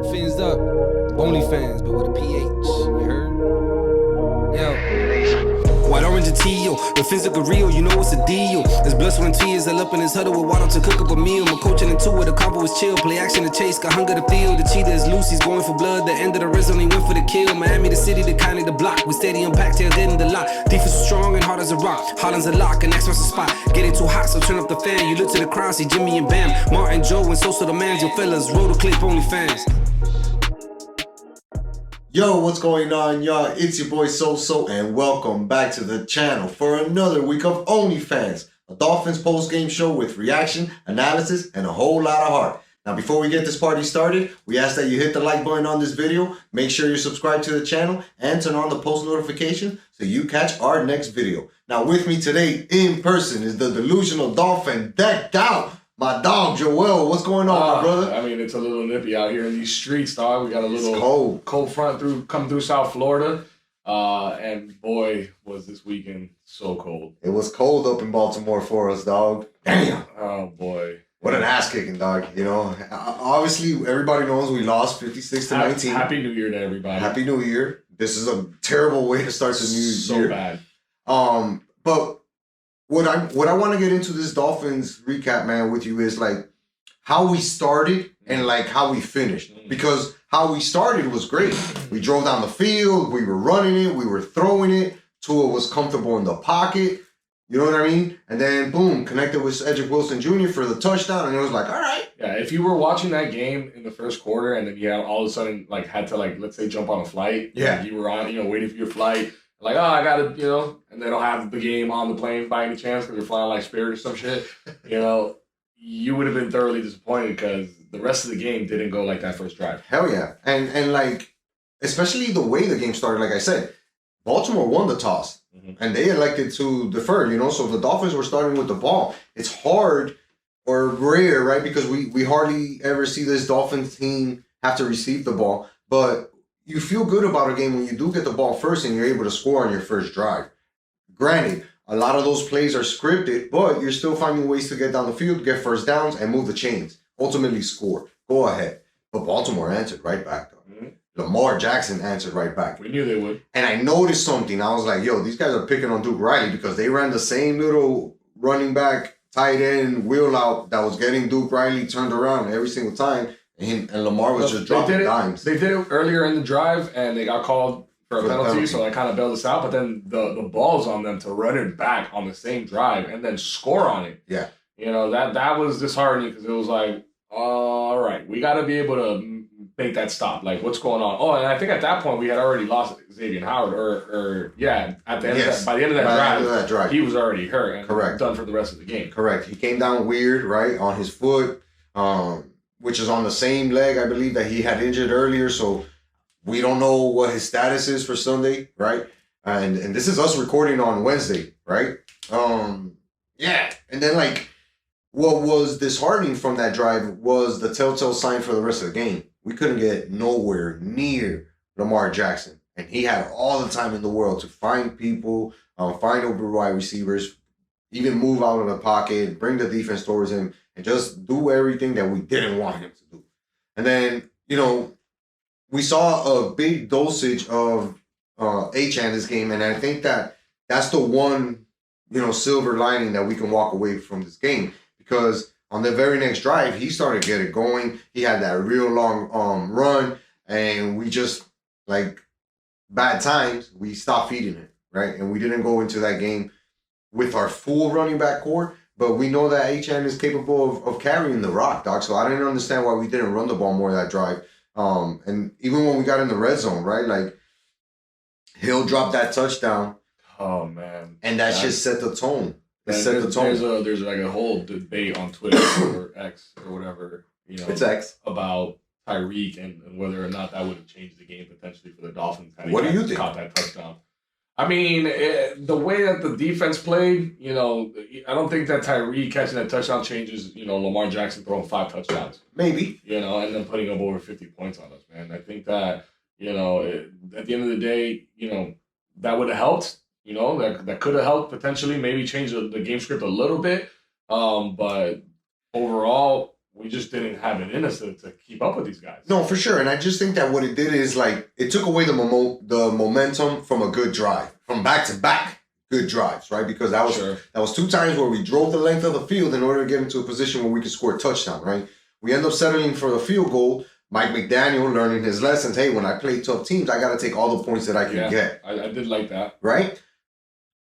Fins up, OnlyFans, but with a PH, you heard? Yo. White orange and teal, the fins look real, you know it's a deal. There's blood, sweat, and tears, all up in his huddle with water to cook up a meal. My coaching in two where the combo was chill, play action to chase, got hunger to feel. The cheetah is loose, he's going for blood, the end of the race only went for the kill. Miami, the city, the county, the block, we steady impact, tail dead in the lot. Defense is strong and hard as a rock, Holland's a lock, and next one's a spot. Getting too hot, so turn up the fan, you look to the crowd, see Jimmy and Bam, Martin, Joe, and Sosa the mans, your fellas, roll the clip, OnlyFans. Yo, what's going on, y'all? It's your boy So and welcome back to the channel for another week of OnlyFans, a Dolphins post-game show with reaction, analysis, and a whole lot of heart. Now, before we get this party started, we ask that you hit the like button on this video, make sure you subscribe to the channel, and turn on the post notification so you catch our next video. Now, with me today in person is the delusional Dolphin decked out. My dog, Joel, what's going on, my brother? I mean, it's a little nippy out here in these streets, dog. We got a little cold front coming through South Florida. And boy, was this weekend so cold. It was cold up in Baltimore for us, dog. Damn. Oh, boy. What an ass kicking, dog. You know, obviously, everybody knows we lost 56-19. Happy New Year to everybody. Happy New Year. This is a terrible way to start the new year. So bad. But what I want to get into this Dolphins recap, man, with you is like how we started and like how we finished. Because how we started was great. We drove down the field, we were running it, we were throwing it. Tua was comfortable in the pocket. You know what I mean? And then boom, connected with Cedric Wilson Jr. for the touchdown, and it was like, all right. Yeah, if you were watching that game in the first quarter and then you had all of a sudden like had to like let's say jump on a flight. Yeah. Like, you were on, waiting for your flight. Like, oh, I gotta, and they don't have the game on the plane by any chance because they're flying like Spirit or some shit. You would have been thoroughly disappointed because the rest of the game didn't go like that first drive. Hell yeah. And like, especially the way the game started, like I said, Baltimore won the toss and they elected to defer, so the Dolphins were starting with the ball. It's hard or rare, right? Because we hardly ever see this Dolphins team have to receive the ball, but you feel good about a game when you do get the ball first and you're able to score on your first drive. Granted, a lot of those plays are scripted, but you're still finding ways to get down the field, get first downs, and move the chains. Ultimately score. Go ahead. But Baltimore answered right back, though. Lamar Jackson answered right back. We knew they would. And I noticed something. I was like, yo, these guys are picking on Duke Riley because they ran the same little running back, tight end, wheel out that was getting Duke Riley turned around every single time. And Lamar was just dropping dimes. They did it earlier in the drive, and they got called for a penalty, so that kind of bailed us out. But then the ball's on them to run it back on the same drive and then score on it. Yeah. That was disheartening because it was like, all right, we got to be able to make that stop. Like, what's going on? Oh, and I think at that point we had already lost Xavier Howard, at the end by the end of that drive, he was already hurt and correct, done for the rest of the game. Correct. He came down weird, right, on his foot. Which is on the same leg, I believe, that he had injured earlier. So we don't know what his status is for Sunday, right? And this is us recording on Wednesday, right? Yeah. And then, like, what was disheartening from that drive was the telltale sign for the rest of the game. We couldn't get nowhere near Lamar Jackson. And he had all the time in the world to find people, find open wide receivers, even move out of the pocket, bring the defense towards him, and just do everything that we didn't want him to do. And then, we saw a big dosage of Achane this game, and I think that's the one, silver lining that we can walk away from this game. Because on the very next drive, he started getting going. He had that real long run, and we just, like, bad times, we stopped feeding it, right? And we didn't go into that game with our full running back core. But we know that Achane is capable of carrying the rock, dog. So I didn't understand why we didn't run the ball more that drive. And even when we got in the red zone, right? Like, Hill dropped that touchdown. Oh, man. And that just set the tone. There's like a whole debate on Twitter or X or whatever, It's X. About Tyreek and whether or not that would have changed the game potentially for the Dolphins. What do you think? Caught that touchdown. I mean, the way that the defense played, I don't think that Tyreek catching that touchdown changes, Lamar Jackson throwing 5 touchdowns. Maybe. And then putting up over 50 points on us, man. I think that, at the end of the day, that would have helped. That could have helped potentially maybe change the game script a little bit. But overall, we just didn't have it in us to keep up with these guys. No, for sure. And I just think that what it did is like it took away the momentum from a good drive, from back-to-back good drives, right? Because that was 2 times where we drove the length of the field in order to get into a position where we could score a touchdown, right? We end up settling for the field goal. Mike McDaniel learning his lessons. Hey, when I play tough teams, I got to take all the points that I can get. I did like that. Right?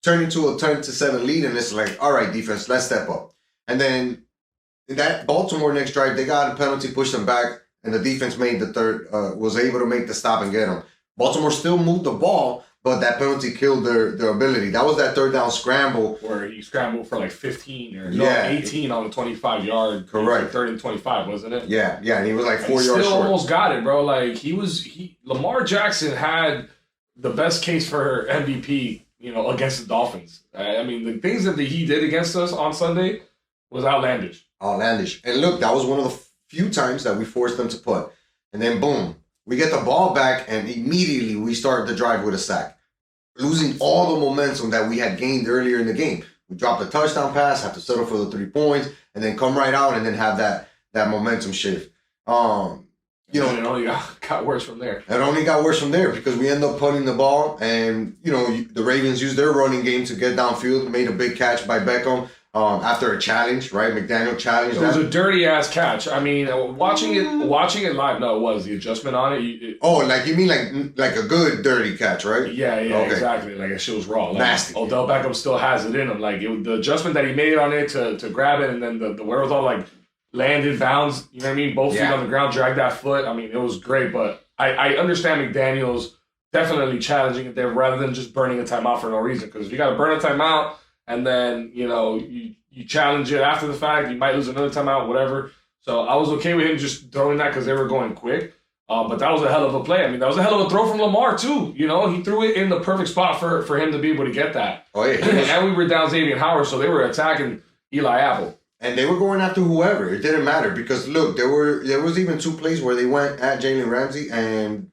Turn into a 10-7 lead, and it's like, all right, defense, let's step up. And then in that Baltimore next drive, they got a penalty, pushed them back, and the defense made the third, was able to make the stop and get them. Baltimore still moved the ball, but that penalty killed their ability. That was that third down scramble. Where he scrambled for like 15 or 18 on the 25-yard. Correct. 3rd and 25, wasn't it? Yeah, and he was like 4 yards still short. Almost got it, bro. Like, Lamar Jackson had the best case for MVP, against the Dolphins. I mean, the things that he did against us on Sunday was outlandish. And look, that was one of the few times that we forced them to punt. And then, boom, we get the ball back, and immediately we start the drive with a sack, losing all the momentum that we had gained earlier in the game. We dropped a touchdown pass, have to settle for the 3 points, and then come right out and then have that momentum shift. It only got worse from there. It only got worse from there because we end up punting the ball, and the Ravens used their running game to get downfield, made a big catch by Beckham after a challenge, right? McDaniel challenged that. It was a dirty ass catch. I mean, watching it live. No, it was the adjustment on it. Like you mean like a good dirty catch, right? Yeah, okay. Exactly. Like, that shit was raw. Like, nasty. Odell Beckham still has it in him. Like, the adjustment that he made on it to grab it, and then the wherewithal, like, landed, bounds, you know what I mean? Both feet on the ground, dragged that foot. I mean, it was great, but I understand McDaniel's definitely challenging it there rather than just burning a timeout for no reason. Because if you got to burn a timeout and then, you challenge it after the fact, you might lose another timeout, whatever. So I was okay with him just throwing that because they were going quick. But that was a hell of a play. I mean, that was a hell of a throw from Lamar, too. He threw it in the perfect spot for him to be able to get that. Oh, yeah. And we were down Xavier Howard, so they were attacking Eli Apple. And they were going after whoever. It didn't matter because, look, there was even 2 plays where they went at Jalen Ramsey, and,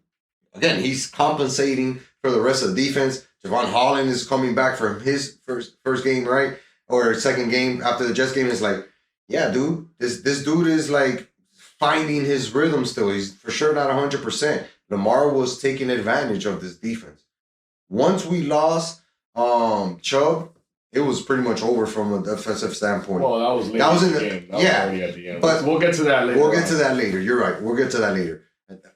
again, he's compensating for the rest of the defense. Javon Holland is coming back from his first game, right? Or second game after the Jets game. It's like, yeah, dude, this dude is, like, finding his rhythm still. He's for sure not 100%. Lamar was taking advantage of this defense. Once we lost Chubb, it was pretty much over from a defensive standpoint. Well, that was late in the game. That was already at the end. But we'll get to that later. We'll get to that later. You're right. We'll get to that later.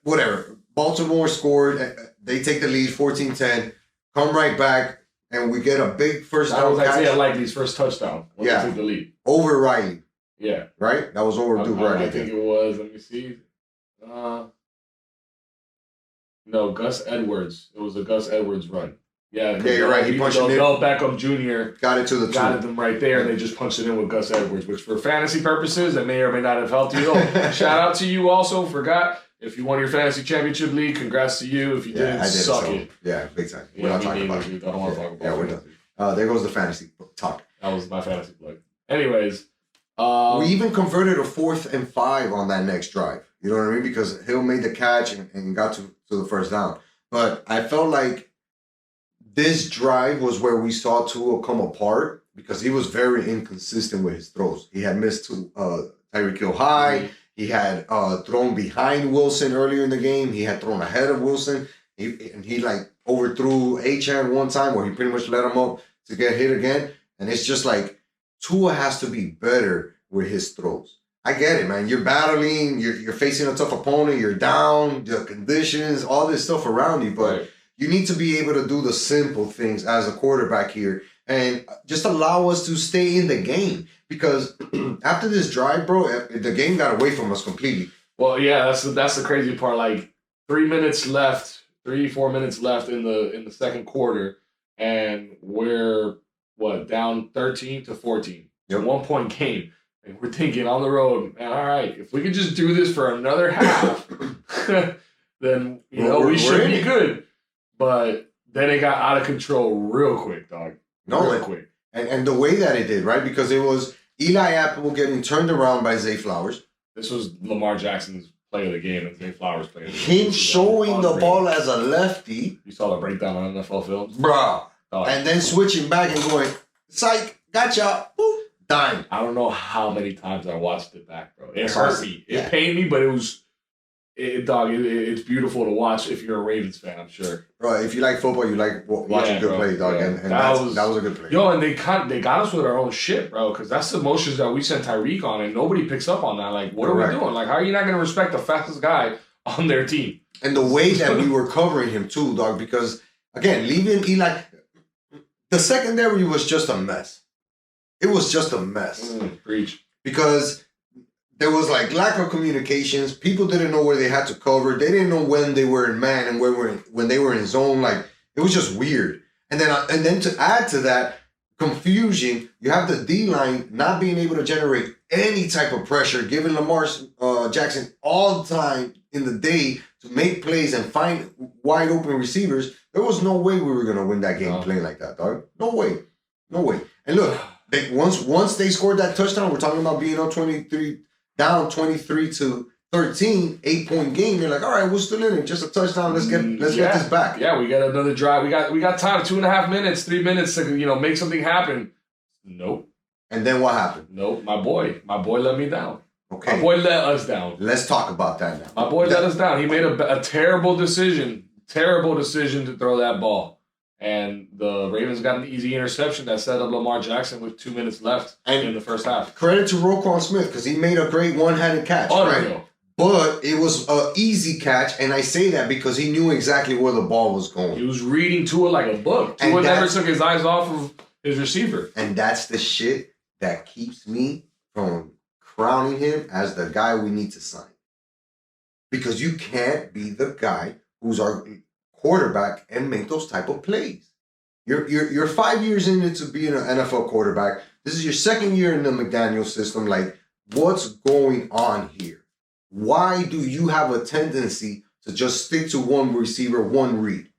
Whatever. Baltimore scored. They take the lead 14-10. Come right back. And we get a big first down. That was Isaiah Likely's first touchdown. When they took the lead. Over Riley. Yeah. Right? That was over Duke Riley. I think it was. Let me see. No, Gus Edwards. It was a Gus Edwards run. Yeah, you're right. He punched it in. Odell Beckham Jr. got it to the 2. Got them right there, and they just punched it in with Gus Edwards, which for fantasy purposes, that may or may not have helped you. Shout out to you also. Forgot. If you won your fantasy championship league, congrats to you. If you didn't, suck it. Yeah, big time. We're not talking about it. I don't want to talk about it. Yeah, we're done. There goes the fantasy talk. That was my fantasy plug. Anyways. We even converted a 4th and 5 on that next drive. You know what I mean? Because Hill made the catch and got to the first down. But I felt like this drive was where we saw Tua come apart because he was very inconsistent with his throws. He had missed Tyreek Hill high. Mm-hmm. He had thrown behind Wilson earlier in the game. He had thrown ahead of Wilson. He like overthrew Achane one time where he pretty much let him up to get hit again. And it's just like Tua has to be better with his throws. I get it, man. You're battling. You're facing a tough opponent. You're down. The conditions, all this stuff around you. But you need to be able to do the simple things as a quarterback here and just allow us to stay in the game. Because after this drive, bro, the game got away from us completely. Well, yeah, that's the crazy part. Like 4 minutes left in the second quarter, and we're down 13-14. It's a 1-point game. And we're thinking on the road, man, all right, if we could just do this for another half, then we should be good. But then it got out of control real quick, dog. Real quick. And the way that it did, right? Because it was Eli Apple getting turned around by Zay Flowers. This was Lamar Jackson's play of the game, and Zay Flowers play of the game. Him showing the ball as a lefty. You saw the breakdown on NFL Films? Bruh. And then switching back and going, psych, gotcha. Boop. Dime. I don't know how many times I watched it back, bro. It hurt me. It pained me, but it was, it's beautiful to watch if you're a Ravens fan, I'm sure. Bro, if you like football, you like watching good play, dog. Yeah. And that was a good play. Yo, and they got us with our own shit, bro, because that's the motions that we sent Tyreek on, and nobody picks up on that. Like, what are we doing? Like, how are you not going to respect the fastest guy on their team? And the way that we were covering him, too, dog, because, again, leaving Eli, the secondary was just a mess. It was just a mess. Preach. Because there was like lack of communications. People didn't know where they had to cover. They didn't know when they were in man and when they were in zone. Like, it was just weird. And then to add to that confusion, you have the D-line not being able to generate any type of pressure, giving Lamar Jackson all the time in the day to make plays and find wide open receivers. There was no way we were going to win that game playing like that, dog. No way. No way. And look, once they scored that touchdown, we're talking about being up 23, down 23-13, 8-point game. They're like, all right, we're still in it. Just a touchdown. Let's get this back. Yeah, we got another drive. We got time, 2.5 minutes, 3 minutes to make something happen. Nope. And then what happened? Nope. My boy let me down. Okay. My boy let us down. Let's talk about that now. My boy let us down. He made a terrible decision. Terrible decision to throw that ball. And the Ravens got an easy interception that set up Lamar Jackson with 2 minutes left in the first half. Credit to Roquan Smith because he made a great one-handed catch, right? But it was an easy catch, and I say that because he knew exactly where the ball was going. He was reading Tua like a book. Tua never took his eyes off of his receiver. And that's the shit that keeps me from crowning him as the guy we need to sign. Because you can't be the guy who's our quarterback and make those type of plays. You're 5 years into being an NFL quarterback. This is your second year in the McDaniel system. Like, what's going on here? Why do you have a tendency to just stick to one receiver, one read?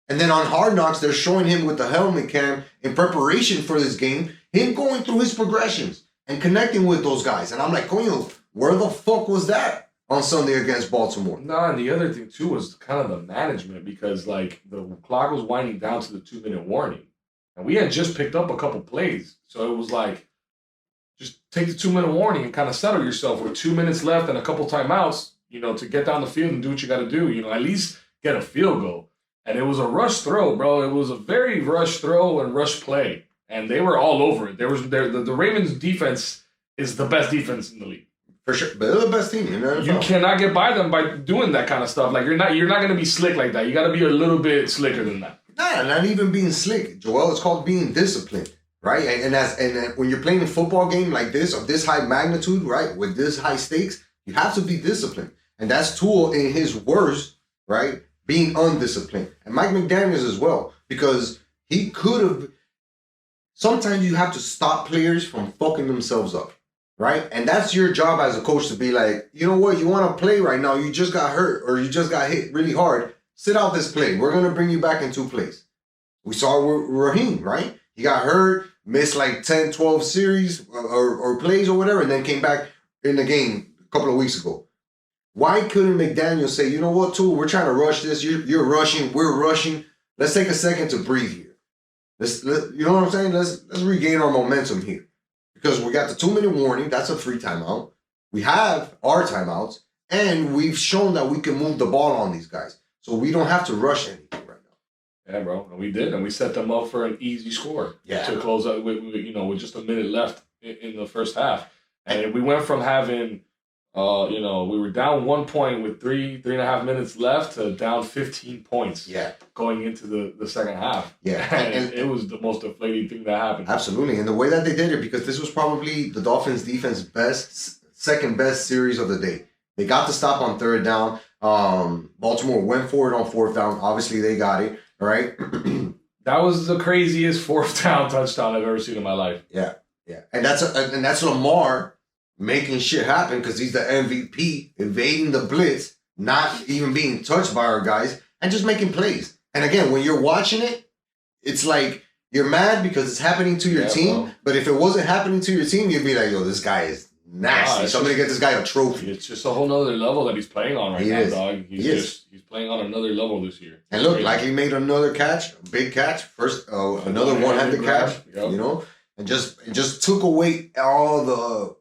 And then on Hard Knocks, they're showing him with the helmet cam in preparation for this game, him going through his progressions and connecting with those guys. And I'm like, coño, where the fuck was that on Sunday against Baltimore? No, and the other thing, too, was kind of the management because, like, the clock was winding down to the 2-minute warning. And we had just picked up a couple plays. So it was like, just take the 2-minute warning and kind of settle yourself with 2 minutes left and a couple timeouts, to get down the field and do what you got to do. At least get a field goal. And it was a rush throw, bro. It was a very rush throw and rush play. And they were all over it. The Ravens defense is the best defense in the league. For sure. But they're the best team in the NFL. You cannot get by them by doing that kind of stuff. Like, you're not going to be slick like that. You got to be a little bit slicker than that. Nah, not even being slick, Joel. It's called being disciplined, right? And when you're playing a football game like this, of this high magnitude, right, with this high stakes, you have to be disciplined. And that's Tua in his worst, right, being undisciplined. And Mike McDaniels as well, because he could have. Sometimes you have to stop players from fucking themselves up, right? And that's your job as a coach to be like, you know what, you want to play right now, you just got hurt or you just got hit really hard, sit out this play. We're going to bring you back in 2 plays. We saw Raheem, right? He got hurt, missed like 10, 12 series or plays or whatever, and then came back in the game a couple of weeks ago. Why couldn't McDaniel say, you know what, Tua, we're trying to rush this. You're rushing, we're rushing. Let's take a second to breathe here. You know what I'm saying? Let's regain our momentum here. Because we got the 2-minute warning. That's a free timeout. We have our timeouts. And we've shown that we can move the ball on these guys. So we don't have to rush anything right now. Yeah, bro. And we did. And we set them up for an easy score. Yeah. To close out with just a minute left in the first half. And we went from having, we were down 1 point with 3.5 minutes left to down 15 points. Yeah. Going into the second half. Yeah. And it was the most deflating thing that happened. Absolutely. And the way that they did it, because this was probably the Dolphins defense second best series of the day. They got the stop on 3rd down. Baltimore went for it on 4th down. Obviously, they got it. All right. That was the craziest 4th down touchdown I've ever seen in my life. Yeah. Yeah. And that's Lamar making shit happen because he's the MVP, evading the blitz, not even being touched by our guys, and just making plays. And again, when you're watching it, it's like you're mad because it's happening to your team. Bro. But if it wasn't happening to your team, you'd be like, yo, this guy is nasty. Somebody get this guy a trophy. It's just a whole nother level that he's playing on right now, dog. He's playing on another level this year. And look, like he made another catch, a big catch, first another one-handed catch, Yep. and just took away all the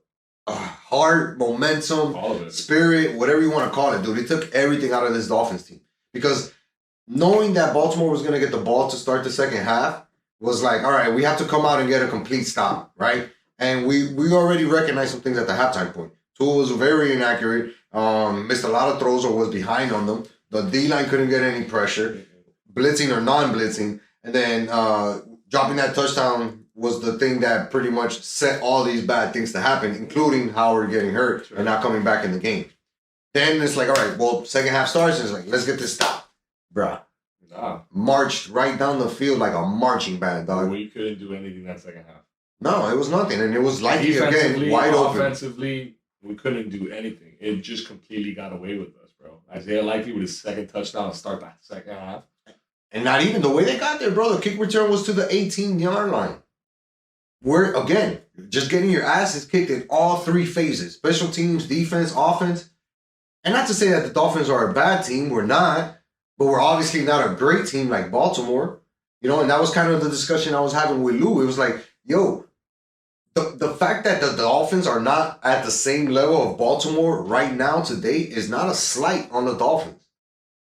heart, momentum, All of it. spirit, whatever you want to call it, dude. It took everything out of this Dolphins team because knowing that Baltimore was going to get the ball to start the second half was like, all right, we have to come out and get a complete stop, right? And we already recognized some things at the halftime point. Tua was very inaccurate, missed a lot of throws or was behind on them. The D-line couldn't get any pressure, blitzing or non-blitzing. And then dropping that touchdown was the thing that pretty much set all these bad things to happen, including Howard getting hurt and not coming back in the game. Then it's like, all right, well, second half starts and it's like, let's get this stop. Bruh. Nah. Marched right down the field like a marching band, dog. We couldn't do anything that second half. No, it was nothing. And it was likely, again, wide open. Offensively, we couldn't do anything. It just completely got away with us, bro. Isaiah Likely with his second touchdown to start that second half. And not even the way they got there, bro. The kick return was to the 18-yard line. We're, again, just getting your asses kicked in all three phases. Special teams, defense, offense. And not to say that the Dolphins are a bad team. We're not. But we're obviously not a great team like Baltimore. You know, and that was kind of the discussion I was having with Lou. It was like, yo, the fact that the Dolphins are not at the same level of Baltimore right now today is not a slight on the Dolphins.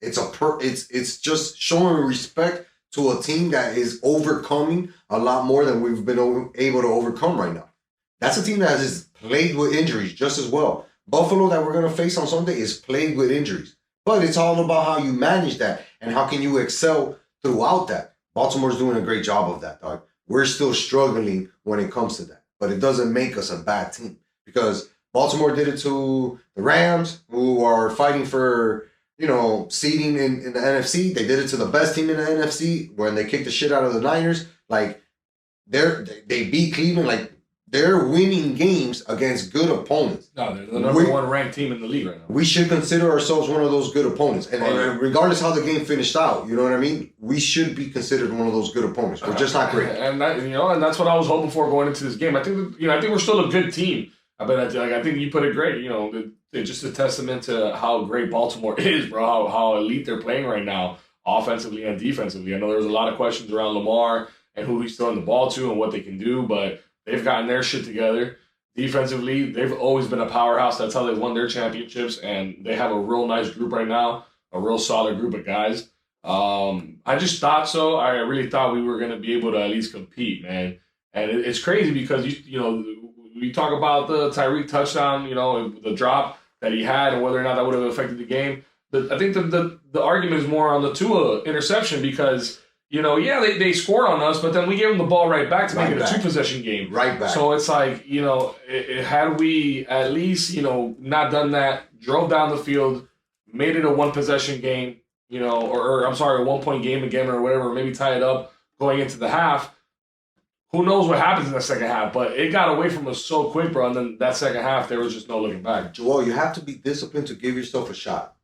It's just showing respect to a team that is overcoming a lot more than we've been able to overcome right now. That's a team that is plagued with injuries just as well. Buffalo that we're going to face on Sunday is plagued with injuries. But it's all about how you manage that and how can you excel throughout that. Baltimore's doing a great job of that, dog. We're still struggling when it comes to that. But it doesn't make us a bad team because Baltimore did it to the Rams, who are fighting for, you know, seeding in the NFC. They did it to the best team in the NFC when they kicked the shit out of the Niners. Like, they beat Cleveland. Like, they're winning games against good opponents. No, they're the number one ranked team in the league right now. We should consider ourselves one of those good opponents. And regardless how the game finished out, you know what I mean? We should be considered one of those good opponents. We're just not great. And that, and that's what I was hoping for going into this game. I think we're still a good team. I think you put it great. It's just a testament to how great Baltimore is, bro. How elite they're playing right now, offensively and defensively. I know there's a lot of questions around Lamar and who he's throwing the ball to and what they can do, but they've gotten their shit together. Defensively, they've always been a powerhouse. That's how they've won their championships, and they have a real nice group right now, a real solid group of guys. I just thought so. I really thought we were going to be able to at least compete, man. And it's crazy because, we talk about the Tyreek touchdown, the drop that he had and whether or not that would have affected the game. I think the argument is more on the Tua interception because – they scored on us, but then we gave them the ball right back to make it a 2-possession game. Right back. So it's like, had we at least, not done that, drove down the field, made it a 1-possession game, or I'm sorry, a 1-point game again or whatever, maybe tie it up going into the half, who knows what happens in the second half. But it got away from us so quick, bro, and then that second half, there was just no looking back. Joel, you have to be disciplined to give yourself a shot.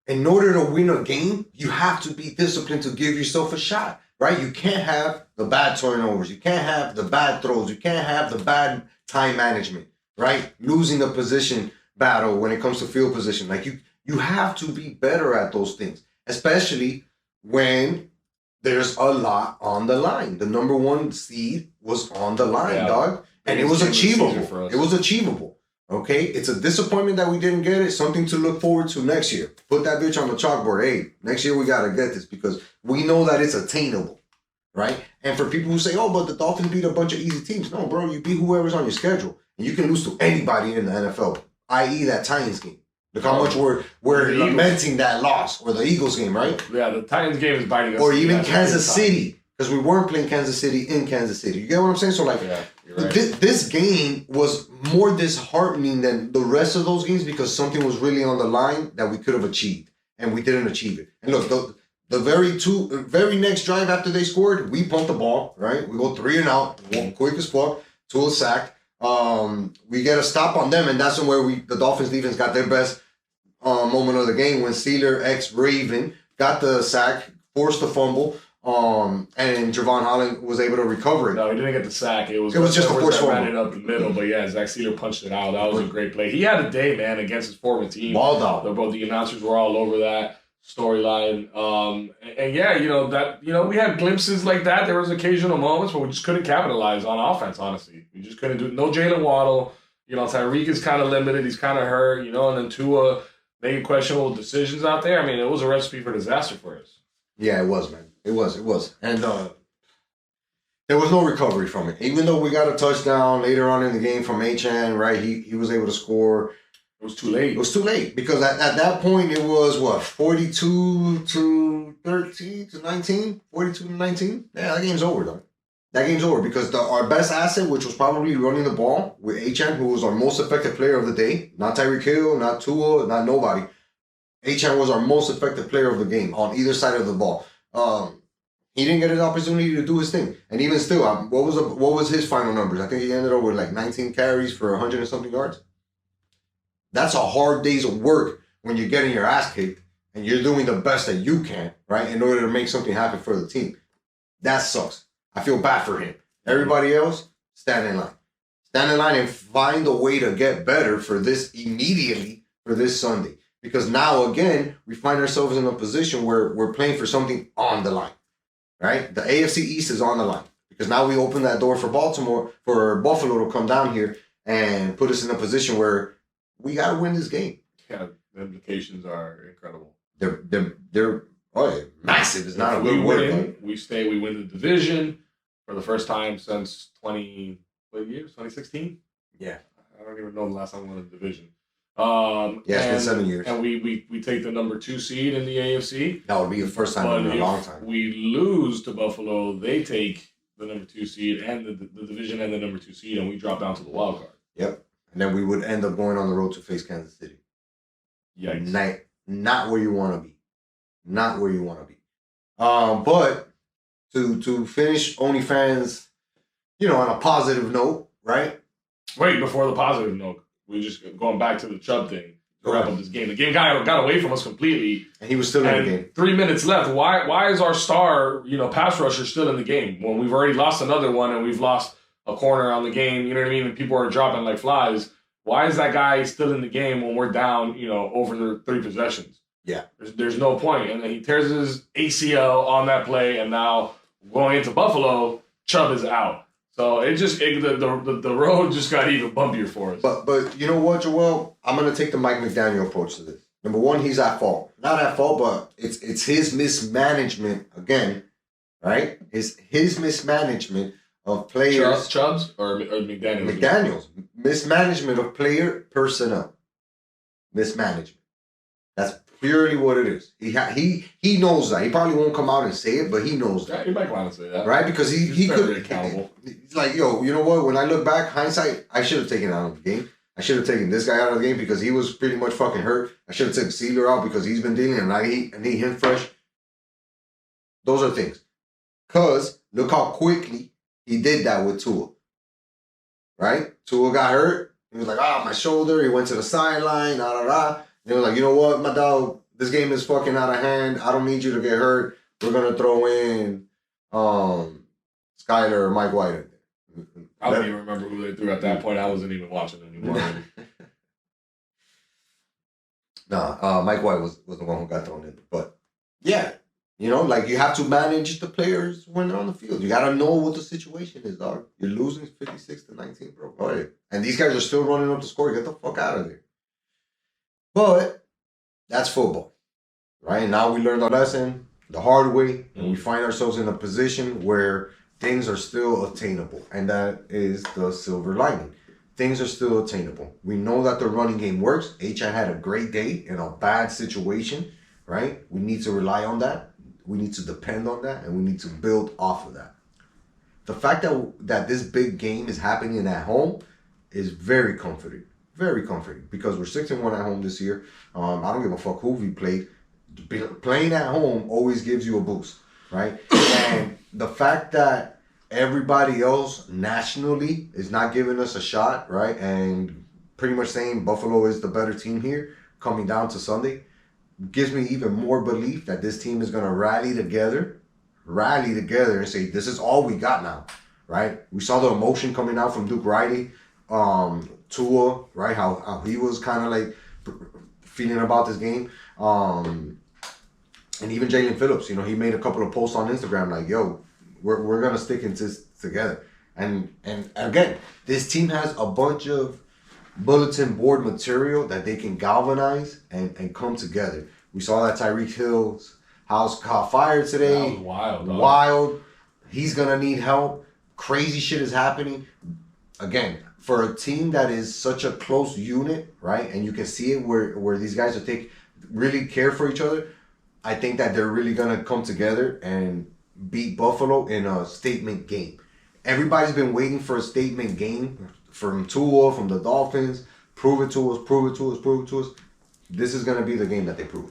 In order to win a game, you have to be disciplined to give yourself a shot, right? You can't have the bad turnovers. You can't have the bad throws. You can't have the bad time management, right? Losing a position battle when it comes to field position. Like, you have to be better at those things, especially when there's a lot on the line. The number 1 seed was on the line, dog. And it was achievable. It was achievable. Okay, it's a disappointment that we didn't get it. Something to look forward to next year. Put that bitch on the chalkboard. Hey, next year we got to get this because we know that it's attainable, right? And for people who say, oh, but the Dolphins beat a bunch of easy teams. No, bro, you beat whoever's on your schedule. And you can lose to anybody in the NFL, i.e. that Titans game. Look how much we're lamenting that loss. Or the Eagles game, right? Yeah, the Titans game is biting us. Or even Kansas City. Because we weren't playing Kansas City in Kansas City. You get what I'm saying? So, you're right. This game was more disheartening than the rest of those games because something was really on the line that we could have achieved, and we didn't achieve it. And look, the very next drive after they scored, we pumped the ball, right? We go 3 and out, quick as fuck, Tua sacked. We get a stop on them, and that's where the Dolphins defense got their best moment of the game when Steeler ex-Raven got the sack, forced the fumble. And Javon Holland was able to recover it. No, he didn't get the sack. It was just a forced fumble. Ran it up the middle, but yeah, Zach Steeler punched it out. That was a great play. He had a day, man, against his former team. Balled out. The announcers were all over that. storyline. And yeah, we had glimpses like that. There was occasional moments, but we just couldn't capitalize on offense. Honestly, we just couldn't do it. No Jalen Waddle. Tyreek is kind of limited. He's kind of hurt. And then Tua making questionable decisions out there. I mean, it was a recipe for disaster for us. Yeah, it was, man. It was. And there was no recovery from it. Even though we got a touchdown later on in the game from Achane, right? He was able to score. It was too late. It was too late because at that point it was 42-13 to 19, 42-19. Yeah, that game's over, though. That game's over because our best asset, which was probably running the ball with Achane, who was our most effective player of the day, not Tyreek Hill, not Tua, not nobody. Achane was our most effective player of the game on either side of the ball. He didn't get an opportunity to do his thing, and even still, what was his final numbers? I think he ended up with 19 carries for 100 and something yards. That's a hard day's of work when you're getting your ass kicked and you're doing the best that you can, right, in order to make something happen for the team. That sucks. I feel bad for him. Everybody else, stand in line. Stand in line and find a way to get better for this immediately for this Sunday. Because now, again, we find ourselves in a position where we're playing for something on the line, right? The AFC East is on the line. Because now we open that door for Buffalo to come down here and put us in a position where we got to win this game. Yeah, the implications are incredible. They're massive. It's not a good good word. We win the division for the first time since 2016? Yeah. I don't even know the last time we won the division. It's been 7 years. And we take the number 2 seed in the AFC. That would be the first time in a long time. If we lose to Buffalo, they take the number 2 seed and the division and the number 2 seed, and we drop down to the wild card. Yep. And then we would end up going on the road to face Kansas City. Yikes. Not where you want to be. Not where you want to be. But to finish OnlyFans, on a positive note, right? Wait, before the positive note, we're just going back to the Chubb thing to wrap up this game. The game got away from us completely. And he was still in the game. 3 minutes left. Why is our star, pass rusher still in the game when we've already lost another one and we've lost a corner on the game, you know what I mean? And people are dropping like flies. Why is that guy still in the game when we're down, over the 3 possessions? Yeah. There's no point. And then he tears his ACL on that play, and now going into Buffalo, Chubb is out. So the road just got even bumpier for us. But you know what, Joel? I'm gonna take the Mike McDaniel approach to this. Number one, he's at fault. Not at fault, but it's his mismanagement again, right? His mismanagement of players. Chubb's or McDaniel's? McDaniel's. Mismanagement of player personnel. Mismanagement. That's purely what it is. He knows that. He probably won't come out and say it, but he knows that. Yeah, he might want to say that. Right? Because he could be accountable. He's like, yo, you know what? When I look back, hindsight, I should have taken it out of the game. I should have taken this guy out of the game because he was pretty much fucking hurt. I should have taken Sealer out because he's been dealing and I need him fresh. Those are things. Because look how quickly he did that with Tua. Right? Tua got hurt. He was like, my shoulder. He went to the sideline. They were like, you know what, my dog, this game is fucking out of hand. I don't need you to get hurt. We're going to throw in Skyler or Mike White in there. I don't even remember who they threw at that point. I wasn't even watching anymore. Mike White was the one who got thrown in. But, yeah, you have to manage the players when they're on the field. You got to know what the situation is, dog. You're losing 56-19, bro. Go ahead. And these guys are still running up the score. Get the fuck out of there. But that's football, right? Now we learned our lesson the hard way, and we find ourselves in a position where things are still attainable, and that is the silver lining. Things are still attainable. We know that the running game works. Achane had a great day in a bad situation, right? We need to rely on that. We need to depend on that, and we need to build off of that. The fact that this big game is happening at home is very comforting. Very comforting because we're 6-1 at home this year. I don't give a fuck who we played. Playing at home always gives you a boost, right? And the fact that everybody else nationally is not giving us a shot, right? And pretty much saying Buffalo is the better team here coming down to Sunday gives me even more belief that this team is going to rally together and say, this is all we got now, right? We saw the emotion coming out from Duke Riley. Tua, right? How he was kind of like feeling about this game. And even Jalen Phillips, you know, he made a couple of posts on Instagram like, yo, we're gonna stick into this together. And again, this team has a bunch of bulletin board material that they can galvanize and come together. We saw that Tyreek Hill's house caught fire today. That was wild, dog. Wild. He's gonna need help. Crazy shit is happening. Again, for a team that is such a close unit, right? And you can see it where these guys are really care for each other. I think that they're really gonna come together and beat Buffalo in a statement game. Everybody's been waiting for a statement game from Tua, from the Dolphins. Prove it to us, prove it to us, prove it to us. This is gonna be the game that they prove.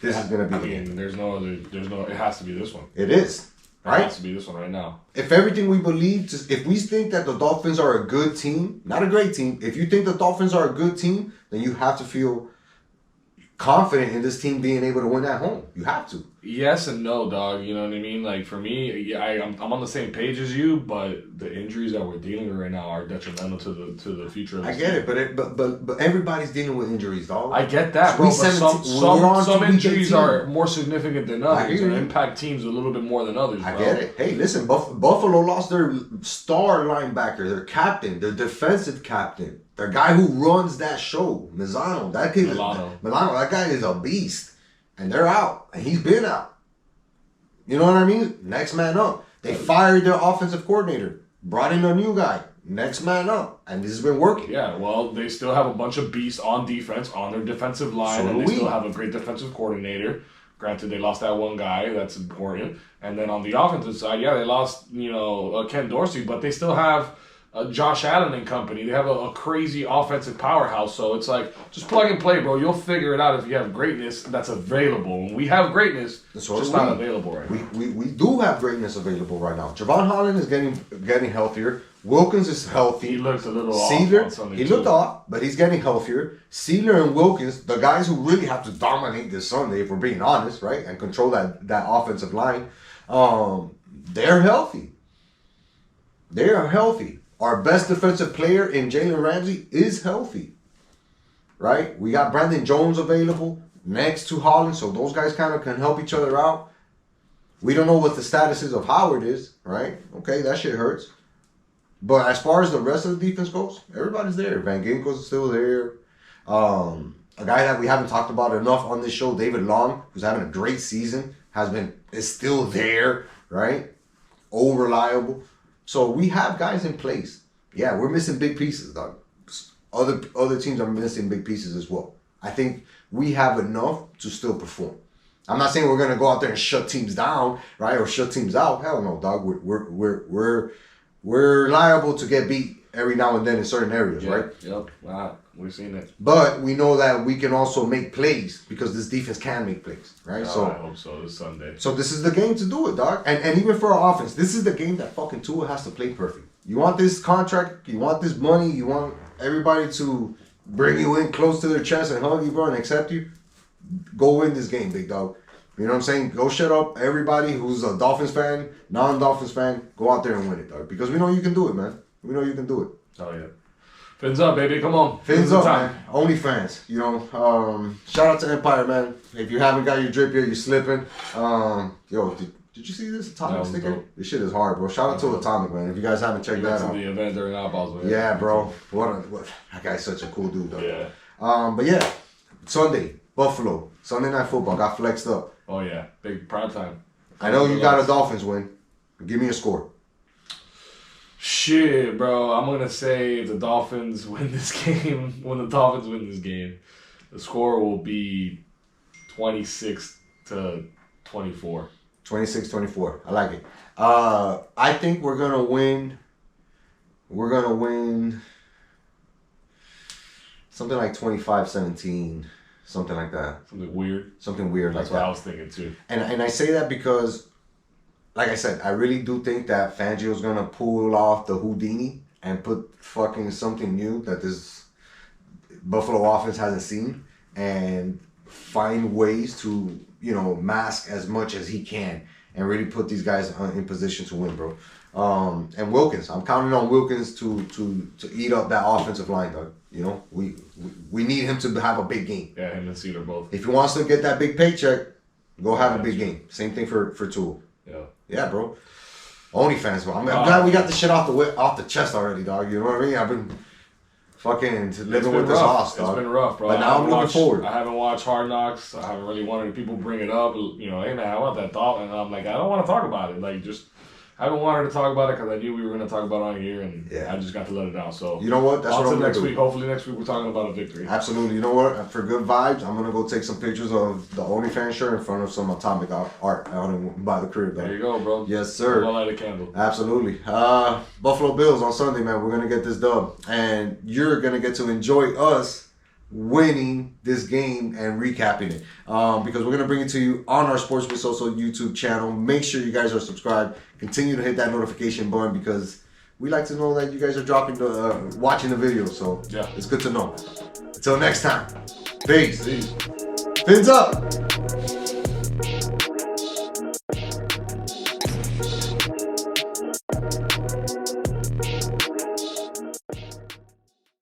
This is gonna be the game. There's no, it has to be this one. It is. It Right? has to be this one right now. If everything we believe, if we think that the Dolphins are a good team, not a great team, if you think the Dolphins are a good team, then you have to feel confident in this team being able to win at home. You have to. Yes and no, dog. You know what I mean? Like, for me, yeah, I'm on the same page as you, but the injuries that we're dealing with right now are detrimental to the future of this I get team. it, but everybody's dealing with injuries, dog. I get that, bro. Week But 17 we're on some to week injuries 18. are more significant than I others hear and you. impact teams a little bit more than others, bro. I get it. Hey, listen, Buffalo lost their star linebacker, their captain, their defensive captain, the guy who runs that show, Milano. That kid, Milano. That guy is a beast, and they're out, and he's been out. You know what I mean? Next man up. They fired their offensive coordinator, brought in a new guy. Next man up, and this has been working. Yeah, well, they still have a bunch of beasts on defense, on their defensive line, So and do they we. still have a great defensive coordinator. Granted, they lost that one guy. That's important. And then on the offensive side, yeah, they lost, Ken Dorsey, but they still have Josh Allen and company. They have a crazy offensive powerhouse. So it's like, just plug and play, bro. You'll figure it out if you have greatness that's available. When we have greatness, it's So just do not we. available right now. We do have greatness available right now. Javon Holland is getting healthier. Wilkins is healthy. He looked a little off on Sealer, Sunday, he too. looked off, but he's getting healthier. Sealer and Wilkins, the guys who really have to dominate this Sunday, if we're being honest, right, and control that offensive line, they're healthy. They are healthy. Our best defensive player in Jalen Ramsey is healthy, right? We got Brandon Jones available next to Holland, so those guys kind of can help each other out. We don't know what the status is of Howard is, right? Okay, that shit hurts. But as far as the rest of the defense goes, everybody's there. Van Ginkel's still there. A guy that we haven't talked about enough on this show, David Long, who's having a great season, is still there, right? Oh, reliable. So we have guys in place. Yeah, we're missing big pieces, dog. Other teams are missing big pieces as well. I think we have enough to still perform. I'm not saying we're gonna go out there and shut teams down, right, or shut teams out. Hell no, dog. We're liable to get beat every now and then in certain areas, Yeah, right? Yep. Wow. We've seen it. But we know that we can also make plays because this defense can make plays, right? Oh, I hope so this Sunday. So this is the game to do it, dog. And even for our offense, this is the game that fucking Tua has to play perfect. You want this contract, you want this money, you want everybody to bring you in close to their chest and hug you, bro, and accept you. Go win this game, big dog. You know what I'm saying? Go shut up everybody who's a Dolphins fan, non-Dolphins fan. Go out there and win it, dog. Because we know you can do it, man. We know you can do it. Oh, yeah. Fins up, baby. Come on. Fins the up, time. man. OnlyFans. You know, shout out to Empire, man. If you haven't got your drip yet, you're slipping. Did you see this Atomic was sticker? dope. This shit is hard, bro. Shout out to Atomic, man. If you guys haven't checked We went that to out. the event during Outballs. Yeah, bro. What that guy's such a cool dude, though. Yeah. But yeah, Sunday, Buffalo. Sunday Night Football got flexed up. Oh, yeah. Big prime time. I know you got a Dolphins win. Give me a score. Shit, bro. I'm going to say if the Dolphins win this game, the score will be 26-24. 26-24. I like it. I think we're gonna win. We're gonna win something like 25-17, something like that. Something weird. Something weird That's like what I that. was thinking, too. And I say that because, like I said, I really do think that Fangio's gonna pull off the Houdini and put fucking something new that this Buffalo offense hasn't seen and find ways to, mask as much as he can and really put these guys in position to win, bro. And Wilkins, I'm counting on Wilkins to eat up that offensive line, dog. We need him to have a big game. Yeah, him and Cedar both. If he wants to get that big paycheck, Go have a big game. Same thing for Tua. Yeah, bro. OnlyFans, bro. I'm glad we got this shit off the chest already, dog. You know what I mean? I've been fucking living with this loss, dog. It's been rough, bro. But now I'm looking forward. I haven't watched Hard Knocks. I haven't really wanted people bring it up. You know, hey man, I want that thought, and I'm like, I don't want to talk about it. Like, just I haven't wanted to talk about it because I knew we were going to talk about it on here, and I just got to let it down. So you know what? That's what I'm next week. Hopefully next week we're talking about a victory. Absolutely. You know what? For good vibes, I'm gonna go take some pictures of the OnlyFans shirt in front of some atomic art out by the crib. There you go, bro. Yes, sir. We'll light a candle. Absolutely. Buffalo Bills on Sunday, man. We're gonna get this dub, and you're gonna get to enjoy us winning this game and recapping it, because we're gonna bring it to you on our Sports with Social YouTube channel. Make sure you guys are subscribed. Continue to hit that notification button because we like to know that you guys are watching the video. So it's good to know. Until next time, peace. Fins up.